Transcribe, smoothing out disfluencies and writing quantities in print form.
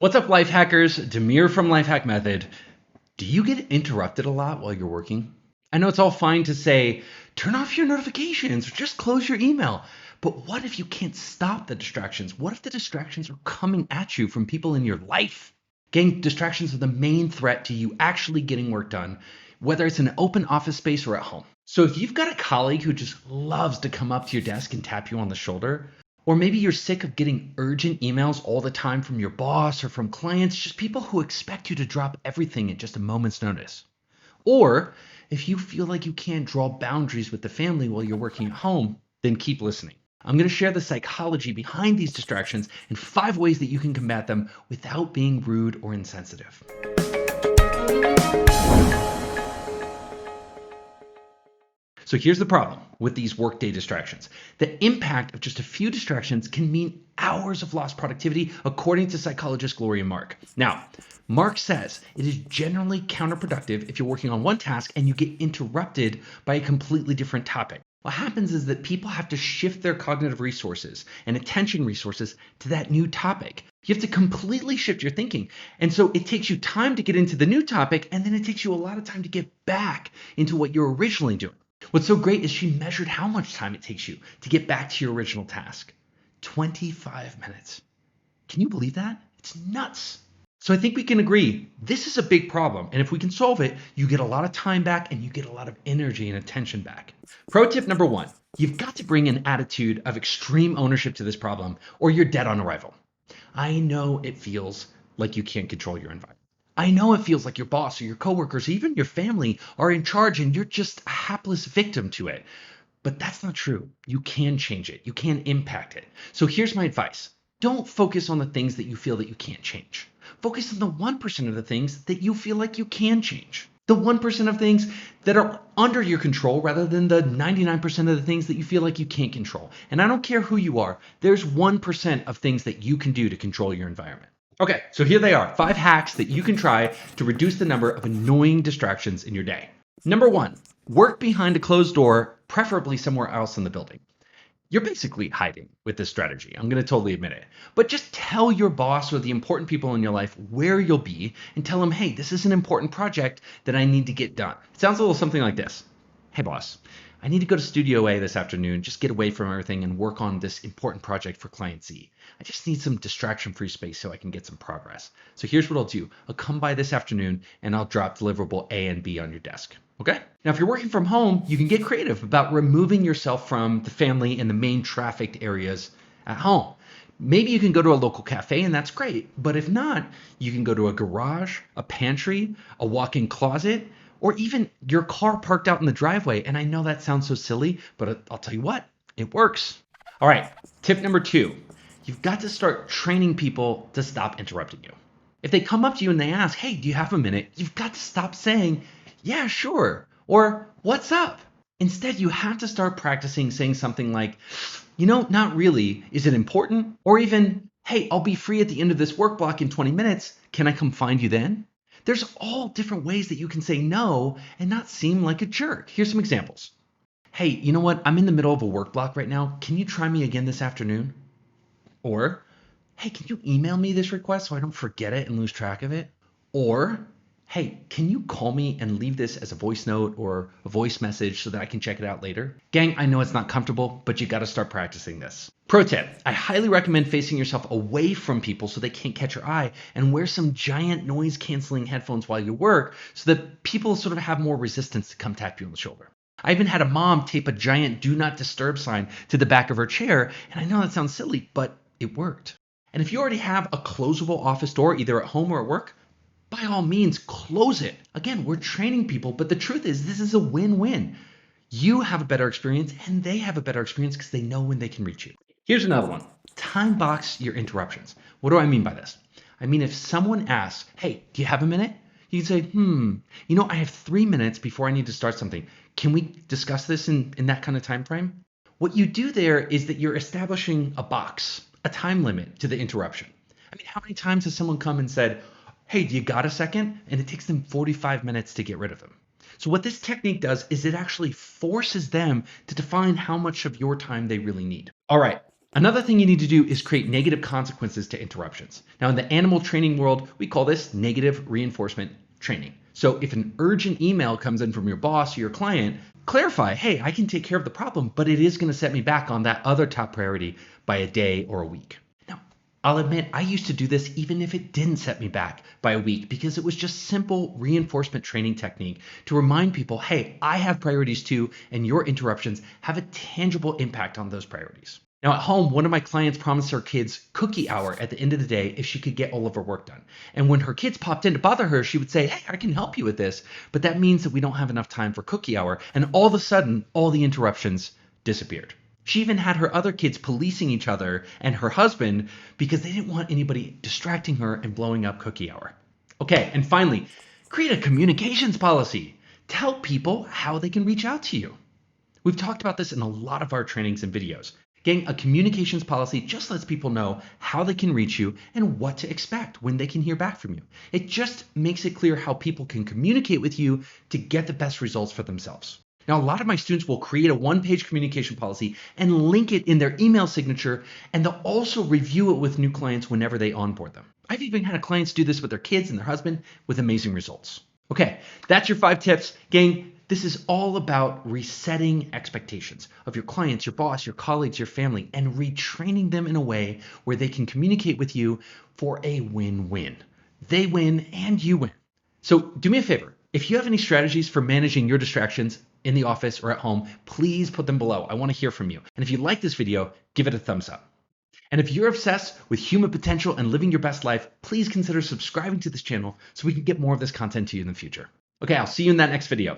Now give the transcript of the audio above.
What's up, life hackers? Demir from Lifehack Method. Do you get interrupted a lot while you're working? I know it's all fine to say, turn off your notifications or just close your email. But what if you can't stop the distractions? What if the distractions are coming at you from people in your life? Gang, distractions are the main threat to you actually getting work done, whether it's in an open office space or at home. So if you've got a colleague who just loves to come up to your desk and tap you on the shoulder, or maybe you're sick of getting urgent emails all the time from your boss or from clients, just people who expect you to drop everything at just a moment's notice. Or if you feel like you can't draw boundaries with the family while you're working at home, then keep listening. I'm going to share the psychology behind these distractions and 5 ways that you can combat them without being rude or insensitive. So here's the problem with these workday distractions. The impact of just a few distractions can mean hours of lost productivity, according to psychologist Gloria Mark. Now, Mark says it is generally counterproductive if you're working on one task and you get interrupted by a completely different topic. What happens is that people have to shift their cognitive resources and attention resources to that new topic. You have to completely shift your thinking. And so it takes you time to get into the new topic, and then it takes you a lot of time to get back into what you're originally doing. What's so great is she measured how much time it takes you to get back to your original task. 25 minutes. Can you believe that? It's nuts. So I think we can agree this is a big problem. And if we can solve it, you get a lot of time back and you get a lot of energy and attention back. Pro tip number 1, you've got to bring an attitude of extreme ownership to this problem or you're dead on arrival. I know it feels like you can't control your environment. I know it feels like your boss or your coworkers, or even your family are in charge and you're just a hapless victim to it. But that's not true. You can change it. You can impact it. So here's my advice. Don't focus on the things that you feel that you can't change. Focus on the 1% of the things that you feel like you can change. The 1% of things that are under your control rather than the 99% of the things that you feel like you can't control. And I don't care who you are, there's 1% of things that you can do to control your environment. Okay, so here they are, 5 hacks that you can try to reduce the number of annoying distractions in your day. Number 1, work behind a closed door, preferably somewhere else in the building. You're basically hiding with this strategy. I'm going to totally admit it. But just tell your boss or the important people in your life where you'll be and tell them, hey, this is an important project that I need to get done. It sounds a little something like this. Hey, boss, I need to go to Studio A this afternoon, just get away from everything and work on this important project for client Z. I just need some distraction-free space so I can get some progress. So here's what I'll do. I'll come by this afternoon and I'll drop deliverable A and B on your desk. Okay? Now, if you're working from home, you can get creative about removing yourself from the family and the main trafficked areas at home. Maybe you can go to a local cafe and that's great. But if not, you can go to a garage, a pantry, a walk-in closet, or even your car parked out in the driveway. And I know that sounds so silly, but I'll tell you what, it works. All right, tip number 2, you've got to start training people to stop interrupting you. If they come up to you and they ask, hey, do you have a minute? You've got to stop saying, yeah, sure, or what's up? Instead, you have to start practicing saying something like, not really, is it important? Or even, hey, I'll be free at the end of this work block in 20 minutes. Can I come find you then? There's all different ways that you can say no and not seem like a jerk. Here's some examples. Hey, you know what? I'm in the middle of a work block right now. Can you try me again this afternoon? Or, hey, can you email me this request so I don't forget it and lose track of it? Or, hey, can you call me and leave this as a voice note or a voice message so that I can check it out later? Gang, I know it's not comfortable, but you got to start practicing this. Pro tip, I highly recommend facing yourself away from people so they can't catch your eye and wear some giant noise canceling headphones while you work so that people sort of have more resistance to come tap you on the shoulder. I even had a mom tape a giant do not disturb sign to the back of her chair, and I know that sounds silly, but it worked. And if you already have a closable office door, either at home or at work, by all means, close it. Again, we're training people, but the truth is this is a win-win. You have a better experience and they have a better experience because they know when they can reach you. Here's another one. Time box your interruptions. What do I mean by this? I mean, if someone asks, hey, do you have a minute? You can say, I have 3 minutes before I need to start something. Can we discuss this in that kind of time frame? What you do there is that you're establishing a box, a time limit to the interruption. I mean, how many times has someone come and said, hey, do you got a second? And it takes them 45 minutes to get rid of them. So what this technique does is it actually forces them to define how much of your time they really need. All right, Another thing you need to do is create negative consequences to interruptions. Now, in the animal training world, we call this negative reinforcement training. So if an urgent email comes in from your boss or your client, clarify, hey, I can take care of the problem, but it is going to set me back on that other top priority by a day or a week. Now, I'll admit I used to do this even if it didn't set me back by a week because it was just simple reinforcement training technique to remind people, hey, I have priorities too, and your interruptions have a tangible impact on those priorities. Now, at home, one of my clients promised her kids cookie hour at the end of the day if she could get all of her work done. And when her kids popped in to bother her, she would say, hey, I can help you with this. But that means that we don't have enough time for cookie hour. And all of a sudden, all the interruptions disappeared. She even had her other kids policing each other and her husband because they didn't want anybody distracting her and blowing up cookie hour. Okay, and finally, create a communications policy. Tell people how they can reach out to you. We've talked about this in a lot of our trainings and videos. Gang, a communications policy just lets people know how they can reach you and what to expect when they can hear back from you. It just makes it clear how people can communicate with you to get the best results for themselves. Now, a lot of my students will create a one-page communication policy and link it in their email signature, and they'll also review it with new clients whenever they onboard them. I've even had clients do this with their kids and their husband with amazing results. Okay, that's your 5 tips. Gang, this is all about resetting expectations of your clients, your boss, your colleagues, your family, and retraining them in a way where they can communicate with you for a win-win. They win and you win. So do me a favor. If you have any strategies for managing your distractions in the office or at home, please put them below. I want to hear from you. And if you like this video, give it a thumbs up. And if you're obsessed with human potential and living your best life, please consider subscribing to this channel so we can get more of this content to you in the future. Okay, I'll see you in that next video.